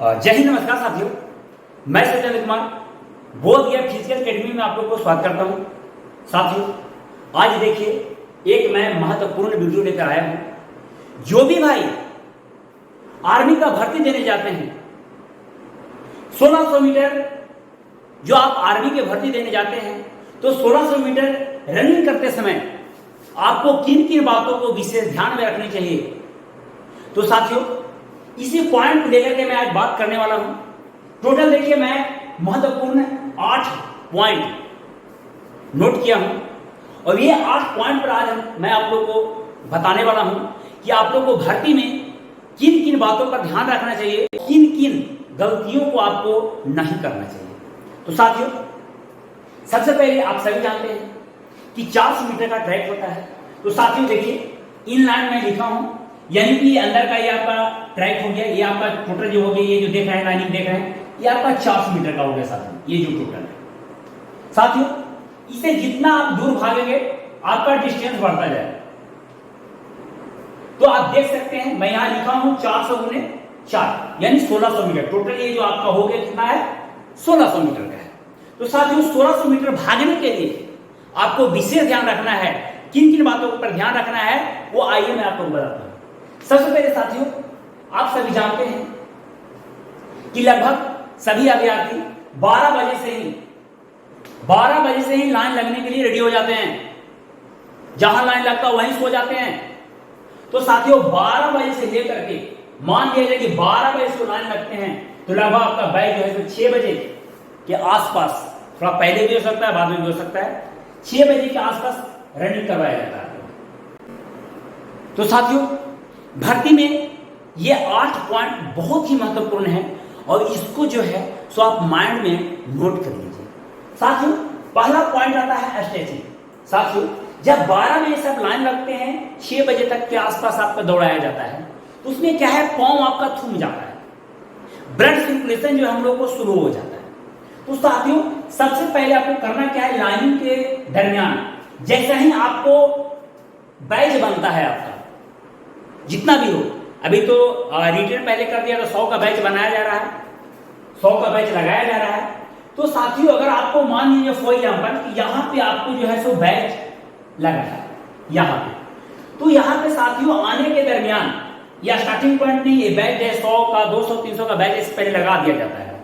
जय हिंद, नमस्कार साथियों। मैं सत्येंद्र कुमार बोध गया फिजिकल एकेडमी में आप लोग को स्वागत करता हूं। साथियों, आज देखिए एक मैं महत्वपूर्ण वीडियो लेकर आया हूं। जो भी भाई आर्मी का भर्ती देने जाते हैं, 1600 मीटर जो आप आर्मी के भर्ती देने जाते हैं, तो 1600 मीटर रनिंग करते समय आपको किन किन बातों को विशेष ध्यान में रखनी चाहिए। तो साथियों, इसी पॉइंट को लेकर के मैं आज बात करने वाला हूं। टोटल देखिए मैं महत्वपूर्ण 8 पॉइंट नोट किया हूं, और ये 8 पॉइंट पर आज मैं आप लोग को बताने वाला हूं कि आप लोग को भर्ती में किन किन बातों पर ध्यान रखना चाहिए, किन किन गलतियों को आपको नहीं करना चाहिए। तो साथियों, सबसे पहले आप सभी जानते हैं कि 400 मीटर का ट्रैक होता है। तो साथियों देखिए, इन लाइन में लिखा हूं, यानी कि अंदर का ये आपका ट्रैक हो गया, ये आपका टोटल जो हो गया, ये जो देख रहे हैं लाइनिंग देख रहे हैं, ये आपका 400 मीटर का हो गया साथियों, ये जो टोटल है। साथियों, इसे जितना आप दूर भागेंगे आपका डिस्टेंस बढ़ता जाएगा। तो आप देख सकते हैं मैं यहां लिखा हूं 400 गुने 4 यानी 1600 मीटर। टोटल ये जो आपका हो गया कितना है, 1600 मीटर का है। तो साथियों, 1600 मीटर भागने के लिए आपको विशेष ध्यान रखना है। किन किन बातों पर ध्यान रखना है वो आइए मैं आपको बताता हूं। सबसे पहले साथियों, आप सभी जानते हैं कि लगभग सभी अभ्यर्थी 12 बजे से ही लाइन लगने के लिए रेडी हो जाते हैं। जहां लाइन लगता है वहीं सो जाते हैं। तो साथियों, 12 बजे से लेकर के मान लिया जाए कि 12 बजे से लाइन लगते हैं, तो लगभग आपका बैच जो है 6 बजे के आसपास, थोड़ा पहले भी हो सकता है बाद में भी हो सकता है, 6 बजे के आसपास रनिंग करवाया जाता है। तो साथियों, भर्ती में ये 8 पॉइंट बहुत ही महत्वपूर्ण है, और इसको जो है सो आप माइंड में नोट कर लीजिए। साथियों, पहला पॉइंट आता है स्ट्रेचिंग। साथियों, जब 12 बजे से आप लाइन लगते हैं, 6 बजे तक के आसपास आपका दौड़ाया जाता है, तो उसमें क्या है, पांव आपका थूम जाता है, ब्लड सर्कुलेशन जो हम लोग को स्लो हो जाता है। तो साथियों, सबसे पहले आपको करना क्या है, लाइनिंग के दरमियान जैसे ही आपको बैच बनता है, आपका जितना भी हो, अभी तो रिटर्न पहले कर दिया तो 100 का बैच बनाया जा रहा है, 100 का बैच लगाया जा रहा है। तो साथियों, अगर आपको मान लीजिए फॉर एग्जाम्पल कि यहाँ पे आपको जो है सो बैच लगा है यहाँ पे, तो यहाँ पे साथियों आने के दरमियान या स्टार्टिंग पॉइंट नहीं, ये बैच है 100 का 200 300 का बैच इस पहले लगा दिया जाता है।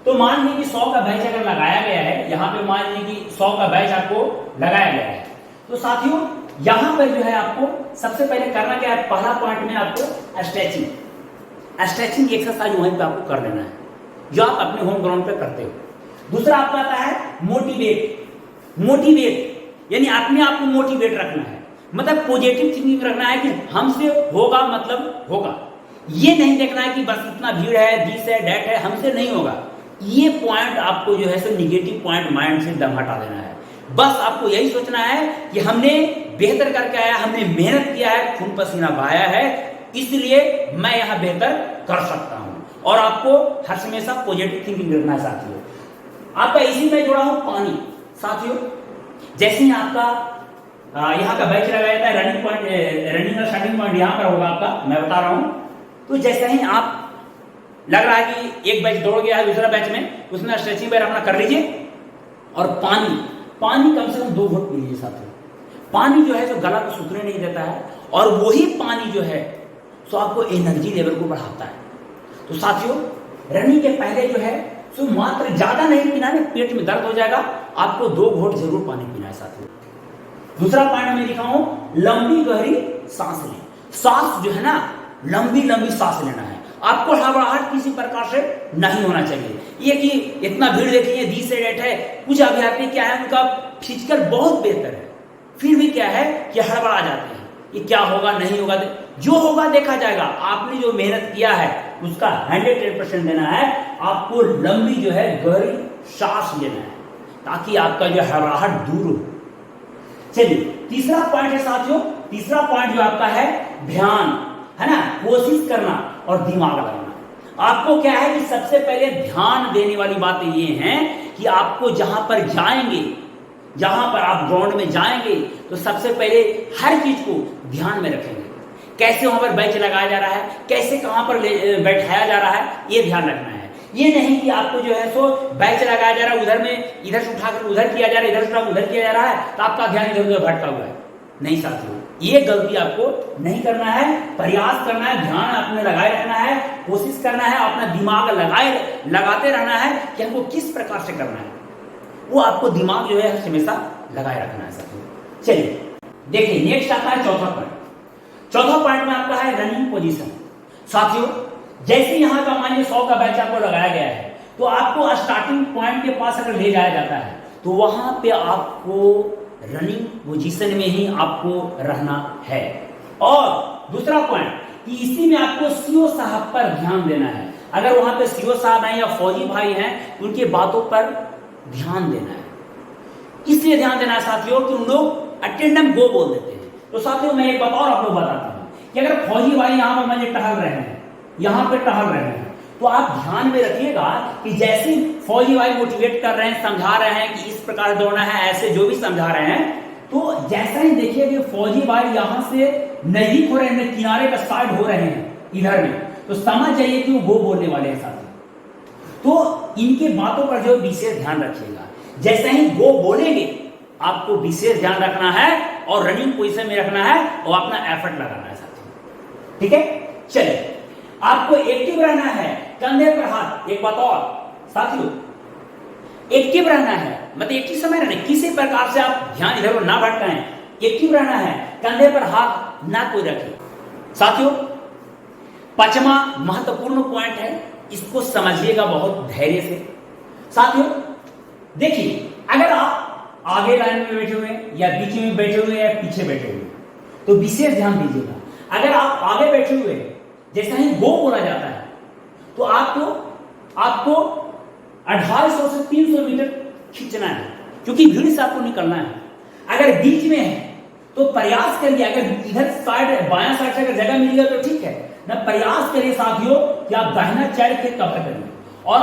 तो मान लीजिए कि 100 का बैच अगर लगाया गया है, यहाँ पे मान लीजिए कि 100 का बैच आपको लगाया गया है, तो साथियों यहां पर जो है आपको सबसे पहले करना क्या है, पहला पॉइंट में आपको स्ट्रेचिंग एक्सरसाइज वहीं पे आपको कर लेना है, जो आप अपने होम ग्राउंड पे करते हो। दूसरा आपका आता है मोटिवेट यानी अपने आप को मोटिवेट रखना है, मतलब पॉजिटिव थिंकिंग रखना है कि हमसे होगा मतलब होगा। ये नहीं देखना है कि बस इतना भीड़ है, दिस है, डेट है, हमसे नहीं होगा। ये पॉइंट आपको जो है सो निगेटिव पॉइंट माइंड से दम हटा देना है। बस आपको यही सोचना है कि हमने बेहतर करके आया, हमने मेहनत किया है, खून पसीना बहाया है, इसलिए मैं यहां बेहतर कर सकता हूं। और आपको हर हमेशा पॉजिटिव थिंकिंग रखना है। साथियों, आपका इसी में जोड़ा हूं पानी। साथियों, जैसे ही आपका यहाँ का बैच लगाया जाता है, रनिंग का स्टार्टिंग पॉइंट यहाँ पर होगा आपका, मैं बता रहा हूं। तो जैसे ही आप लग रहा है कि एक बैच दौड़ गया है दूसरा बैच में, उसमें स्ट्रेचिंग बैर अपना कर लीजिए, और पानी कम से कम 2 घूंट पी लीजिए। साथियों, पानी जो है जो गला को सूखने नहीं देता है, और वही पानी जो है सो आपको एनर्जी लेवल को बढ़ाता है। तो साथियों, रनिंग के पहले जो है सो मात्र ज्यादा नहीं पीना है, पेट में दर्द हो जाएगा, आपको 2 घूंट जरूर पानी पीना है। साथियों, दूसरा पॉइंट में लिखा हूं, लंबी गहरी सांस लें। सांस जो है ना, लंबी सांस लेना है। आपको हड़बड़ाहट किसी प्रकार से नहीं होना चाहिए। ये कि इतना भीड़ देखिए, 20 से डेट है, कुछ अभ्यर्थी क्या है, उनका फिजिकल बहुत बेहतर है, फिर भी क्या है कि हड़बड़ा जाते हैं, ये क्या होगा नहीं होगा, जो होगा देखा जाएगा। आपने जो मेहनत किया है उसका 110% देना है। आपको लंबी जो है गहरी सांस लेना है, ताकि आपका जो हड़बड़ाहट दूर हो। चलिए, तीसरा पॉइंट है साथियों, तीसरा पॉइंट जो आपका है ध्यान, है ना, कोशिश करना और दिमाग लगाना। आपको क्या है कि सबसे पहले ध्यान देने वाली बातें ये हैं कि आपको जहां पर जाएंगे, जहां पर आप ग्राउंड में जाएंगे, तो सबसे पहले हर चीज को ध्यान में रखेंगे। कैसे वहां पर बेंच लगाया जा रहा है, कैसे कहां पर बैठाया जा रहा है, ये ध्यान रखना है। ये नहीं कि आपको जो है सो बेंच लगाया जा रहा है, इधर से उठाकर उधर किया जा रहा है, इधर से उठाकर उधर किया जा रहा है, तो आपका ध्यान इधर उधर भटका हुआ है। नहीं साथियों, ये गलती आपको नहीं करना है। प्रयास करना है, ध्यान अपने लगाए रखना है, कोशिश करना है, अपना दिमाग लगाते रहना है कि हमको किस प्रकार से करना है, वो आपको दिमाग जो है हमेशा लगाए रखना है साथियों। चलिए देखिए, नेक्स्ट आता है चौथा पॉइंट। चौथा पॉइंट में आपका है रनिंग पोजीशन। साथियों, जैसे यहां का मान लीजिए 100 का बैच आपको लगाया गया है, तो आपको स्टार्टिंग पॉइंट के पास अगर ले जाया जाता है तो वहां पे आपको रनिंग पोजीशन में ही आपको रहना है। और दूसरा पॉइंट कि इसी में आपको सीओ साहब पर ध्यान देना है। अगर वहां पे सीओ साहब हैं या फौजी भाई हैं, उनकी बातों पर ध्यान देना है। इसलिए ध्यान देना है साथियों कि उन लोग अटेंडम गो बोल देते हैं। तो साथियों, मैं एक बात और आप लोग बताता हूं कि अगर फौजी भाई यहां पर मुझे टहल रहे हैं, यहां पे टहल रहे हैं, तो आप ध्यान में रखिएगा कि जैसे फौजी भाई मोटिवेट कर रहे हैं, समझा रहे हैं कि इस प्रकार दौड़ना है, ऐसे जो भी समझा रहे हैं, तो जैसा ही देखिए कि फौजी भाई यहां से नजदीक हो रहे हैं, किनारे का साइड हो रहे हैं इधर में, तो समझ जाइए कि वो गो बोलने वाले हैं साथी। तो इनके बातों पर जो विशेष ध्यान रखिएगा। जैसे ही गो बोलेंगे आपको विशेष ध्यान रखना है और रनिंग पोजीशन में रखना है और अपना एफर्ट लगाना है साथियों। ठीक है, चलिए आपको एक्टिव रहना है, कंधे पर हाथ। एक बात और साथियों, एक्टिव रहना है, मतलब एक्टिव समय रहना, किसी प्रकार से आप ध्यान इधर ना भटकाएं, एक्टिव रहना है, कंधे पर हाथ ना कोई रखे। साथियों, पांचवा महत्वपूर्ण पॉइंट है, इसको समझिएगा बहुत धैर्य से। साथियों देखिए, अगर आप आगे लाइन में बैठे हुए हैं या बीच में बैठे हुए हैं या पीछे बैठे हुए हैं, तो विशेष ध्यान दीजिएगा। अगर आप आगे बैठे हुए हैं, जैसा ही गो बोला जाता है, तो आपको 250 से 300 मीटर खींचना है, क्योंकि भीड़ से आपको निकलना है। अगर बीच में है तो प्रयास करिए, अगर इधर साइड बायां साइड से अगर जगह मिल गया तो ठीक है ना, प्रयास करिए साथियों कि आप दाहिना साइड के कवर करिए और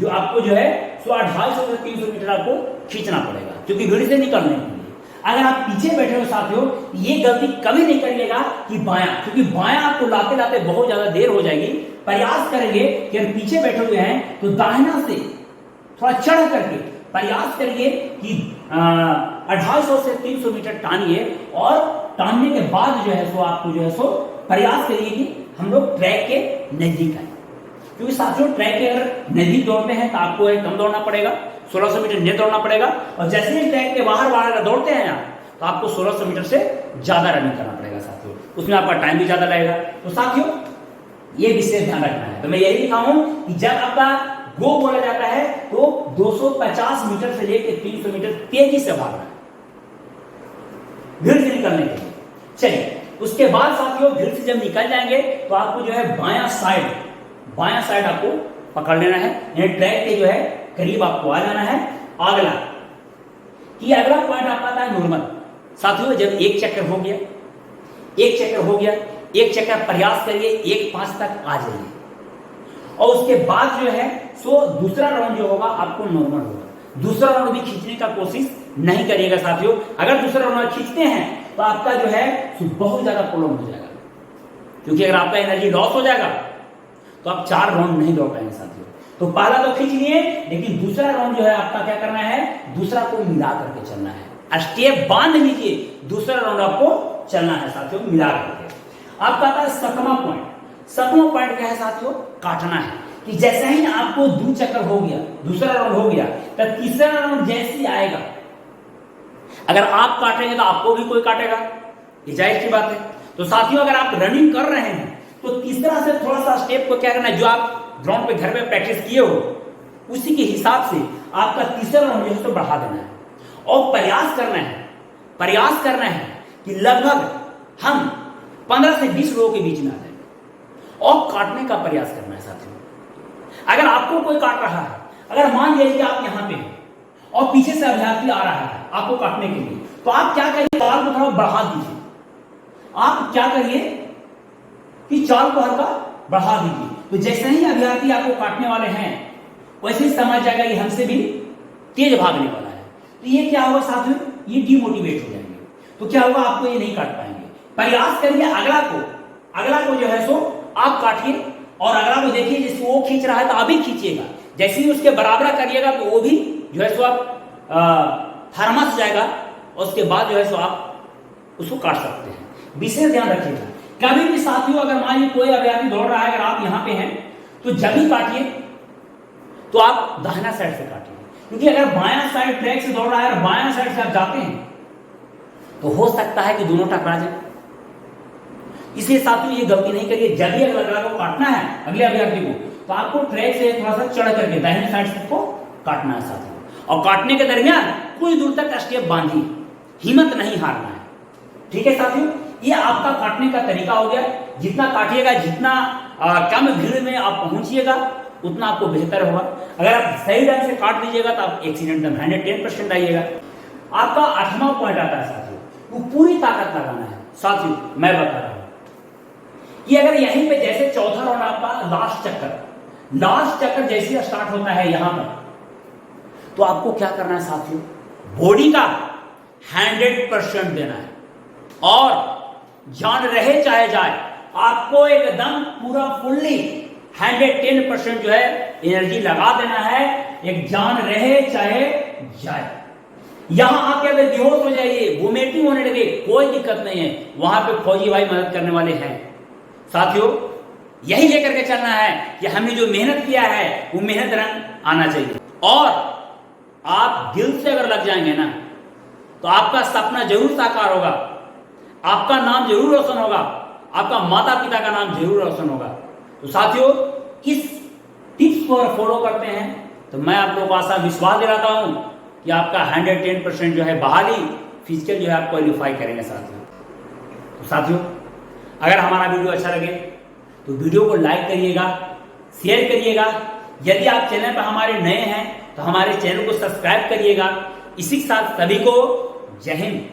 आपको जो है 250 से 300 मीटर आपको खींचना पड़ेगा, क्योंकि भीड़ से निकलने के लिए। अगर आप पीछे बैठे हो साथियों, ये गलती कभी नहीं करिएगा कि बायां, क्योंकि बायां आपको लाते लाते बहुत ज्यादा देर हो जाएगी। प्रयास करेंगे कि अगर पीछे बैठे हुए हैं तो दाहिना से थोड़ा चढ़ करके प्रयास करिए कि 250 से 300 मीटर टानिए, और टानने के बाद जो है सो आपको जो है सो प्रयास करिए कि हम लोग ट्रैक के नजदीक आए, क्योंकि साथियों ट्रैक के अगर नजदीक दौड़ते हैं तो आपको कम दौड़ना पड़ेगा, 1600 मीटर नहीं दौड़ना पड़ेगा, और जैसे ही ट्रैक के बाहर अगर दौड़ते हैं आप, तो आपको 1600 मीटर से ज्यादा रनिंग करना पड़ेगा साथियों, उसमें आपका टाइम भी ज्यादा लगेगा। तो साथियों ये विशेष ध्यान रखना है। तो मैं यही लिखा हूं कि जब आपका गो बोला जाता है तो 250 मीटर से लेकर 300 मीटर तेजी से भागना है भीड़ से निकलने के लिए। चलिए, उसके बाद साथियों भीड़ से जब निकल जाएंगे तो आपको जो है बायां साइड आपको पकड़ लेना है, यानी ट्रैक के जो है करीब आपको आ जाना है। अगला पॉइंट आपका आता है नॉर्मल। साथियों जब एक चक्कर एक चक्कर प्रयास करिए 1-5 तक आ जाइए, और उसके बाद जो है सो दूसरा राउंड जो होगा आपको नॉर्मल होगा। दूसरा राउंड भी खींचने का कोशिश नहीं करिएगा साथियों। अगर दूसरा राउंड खींचते हैं तो आपका जो है बहुत ज्यादा प्रॉब्लम हो जाएगा, क्योंकि अगर आपका एनर्जी लॉस हो जाएगा तो आप 4 राउंड नहीं दौड़ पाएंगे साथियों। तो पहला तो खींच लिए, लेकिन दूसरा राउंड जो है आपका क्या करना है, दूसरा को मिला करके चलना है। स्टेप बांध लीजिए, दूसरा राउंड आपको चलना है साथियों मिला करके। आपका आता है 7वां पॉइंट क्या है साथियों, काटना है। कि जैसे ही आपको 2 चक्कर हो गया, दूसरा राउंड हो गया, तो तीसरा राउंड जैसे ही आएगा, अगर आप काटेंगे तो आपको भी कोई काटेगा, ये जाहिर सी बात है। तो साथियों अगर आप रनिंग कर रहे हैं तो तीसरा से थोड़ा सा स्टेप को क्या करना है, जो आप ग्राउंड पे घर में प्रैक्टिस किए हो उसी के हिसाब से आपका तीसरा राउंड जो है तो बढ़ा देना है, और प्रयास करना है कि लगभग हम 15 से 20 लोगों के बीच में आ जाए, और काटने का प्रयास करना है साथियों। अगर आपको कोई काट रहा है, अगर मान लीजिए आप यहां पे हैं और पीछे से अभ्यर्थी आ रहा है आपको काटने के लिए, तो आप क्या करिए, चाल को थोड़ा बढ़ा दीजिए। आप क्या करिए कि चाल को हल्का बढ़ा दीजिए, तो जैसे ही अभ्यर्थी आपको काटने वाले हैं वैसे ही समझ जाएगा कि हमसे भी तेज भागने वाला है। तो ये क्या होगा साथियों, ये डिमोटिवेट हो जाएंगे, तो क्या होगा, आपको ये नहीं काट पाएंगे। प्रयास करिए अगला को जो है सो आप काटिए, और अगला को देखिए जिसको वो खींच रहा है तो आप भी खींचिएगा। जैसे ही उसके बराबर करिएगा तो वो भी जो है सो आप थर्मस जाएगा, और उसके बाद जो है सो आप उसको काट सकते हैं। विशेष ध्यान रखिएगा, कभी भी साथियों अगर मान लीजिए कोई अभ्यर्थी दौड़ रहा है, अगर आप यहाँ पे हैं तो जब भी काटिए तो आप दाहिना साइड से काटिए, क्योंकि अगर बायां साइड ट्रैक से दौड़ रहा है और बायां साइड से आप जाते हैं तो हो सकता है कि दोनों टकरा जाए। इसलिए साथियों ये गलती नहीं करिए, जब भी अगला को काटना है अगले अभ्यर्थी को, तो आपको ट्रैक से थोड़ा सा चढ़ करके दाहिने साइड से को काटना है साथियों। और काटने के दरमियान कुछ दूर तक स्टेप बांधिए, हिम्मत नहीं हारना है। ठीक है साथियों, ये आपका काटने का तरीका हो गया। जितना काटिएगा, जितना कम भीड़ में आप पहुंचिएगा, उतना आपको बेहतर होगा। अगर आप सही ढंग से काट दीजिएगा तो आप एक्सीडेंट में 110% आइएगा। आपका 8वां पॉइंट आता है साथियों, वो पूरी ताकत लगाना है। साथियों मैं बता रहा हूं कि अगर यहीं पे जैसे चौथा राउंड आपका लास्ट चक्कर जैसे स्टार्ट होता है यहां पर, तो आपको क्या करना है साथियों, बॉडी का 100% देना है, और जान रहे चाहे जाए, आपको एकदम पूरा फुल्ली 110% जो है एनर्जी लगा देना है, एक जान रहे चाहे जाए। यहां आके अगर बेहोश हो जाइए, वोमिटिंग होने लगे, कोई दिक्कत नहीं है, वहां पे फौजी भाई मदद करने वाले हैं। साथियों यही लेकर के चलना है कि हमने जो मेहनत किया है वो मेहनत रंग आना चाहिए, और आप दिल से अगर लग जाएंगे ना तो आपका सपना जरूर साकार होगा, आपका नाम जरूर रोशन होगा, आपका माता पिता का नाम जरूर रोशन होगा। तो साथियों इस टिप्स को फॉलो करते हैं तो मैं आप लोगों को आशा विश्वास दिलाता हूं कि आपका 110% जो है बहाली फिजिकल जो है आप क्वालिफाई करेंगे साथियों। तो साथियों अगर हमारा वीडियो अच्छा लगे तो वीडियो को लाइक करिएगा, शेयर करिएगा। यदि आप चैनल पर हमारे नए हैं तो हमारे चैनल को सब्सक्राइब करिएगा। इसी के साथ सभी को जय हिंद।